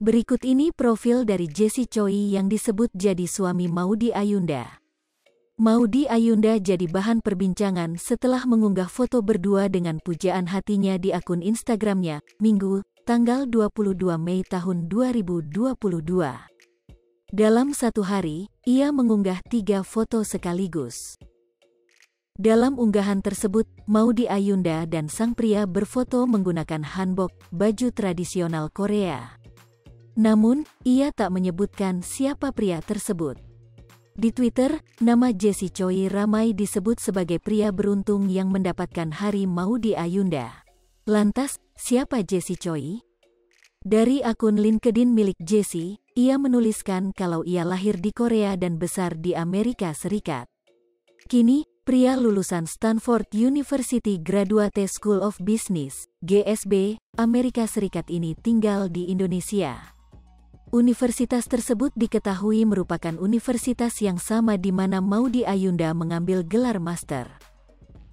Berikut ini profil dari Jessie Choi yang disebut jadi suami Maudy Ayunda. Maudy Ayunda jadi bahan perbincangan setelah mengunggah foto berdua dengan pujaan hatinya di akun Instagramnya, Minggu, tanggal 22 Mei tahun 2022. Dalam satu hari, ia mengunggah 3 foto sekaligus. Dalam unggahan tersebut, Maudy Ayunda dan sang pria berfoto menggunakan hanbok, baju tradisional Korea. Namun, ia tak menyebutkan siapa pria tersebut. Di Twitter, nama Jessie Choi ramai disebut sebagai pria beruntung yang mendapatkan hari Maudy Ayunda. Lantas, siapa Jessie Choi? Dari akun LinkedIn milik Jessie, ia menuliskan kalau ia lahir di Korea dan besar di Amerika Serikat. Kini, pria lulusan Stanford University Graduate School of Business, GSB, Amerika Serikat ini tinggal di Indonesia. Universitas tersebut diketahui merupakan universitas yang sama di mana Maudy Ayunda mengambil gelar master.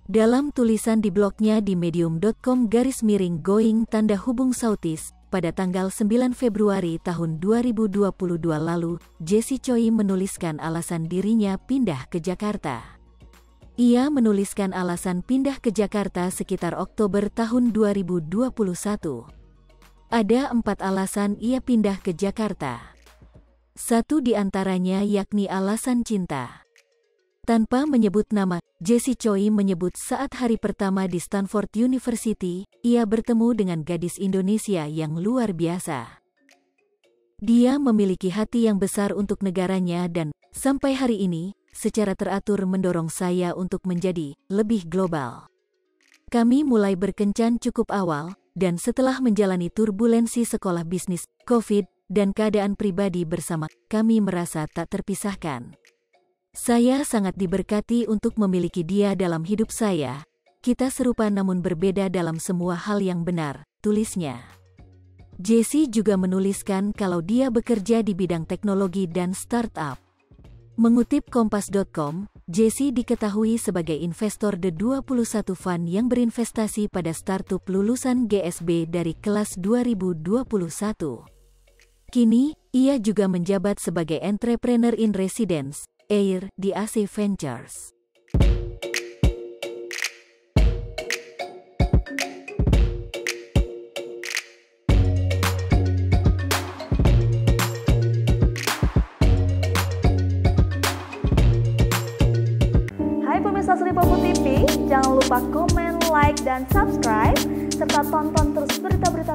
Dalam tulisan di blognya di medium.com/going_Sautis, pada tanggal 9 Februari tahun 2022 lalu, Jessie Choi menuliskan alasan dirinya pindah ke Jakarta. Ia menuliskan alasan pindah ke Jakarta sekitar Oktober tahun 2021. Ada 4 alasan ia pindah ke Jakarta. Satu di antaranya yakni alasan cinta. Tanpa menyebut nama, Jessie Choi menyebut saat hari pertama di Stanford University, ia bertemu dengan gadis Indonesia yang luar biasa. Dia memiliki hati yang besar untuk negaranya dan, sampai hari ini, secara teratur mendorong saya untuk menjadi lebih global. Kami mulai berkencan cukup awal, dan setelah menjalani turbulensi sekolah bisnis, COVID, dan keadaan pribadi bersama, kami merasa tak terpisahkan. Saya sangat diberkati untuk memiliki dia dalam hidup saya. Kita serupa namun berbeda dalam semua hal yang benar, tulisnya. Jessie juga menuliskan kalau dia bekerja di bidang teknologi dan startup. Mengutip Kompas.com, Jessie diketahui sebagai investor The 21 Fund yang berinvestasi pada startup lulusan GSB dari kelas 2021. Kini, ia juga menjabat sebagai entrepreneur in residence, EIR, di AC Ventures. Pemirsa Sri Popo TV, jangan lupa komen, like, dan subscribe, serta tonton terus berita-berita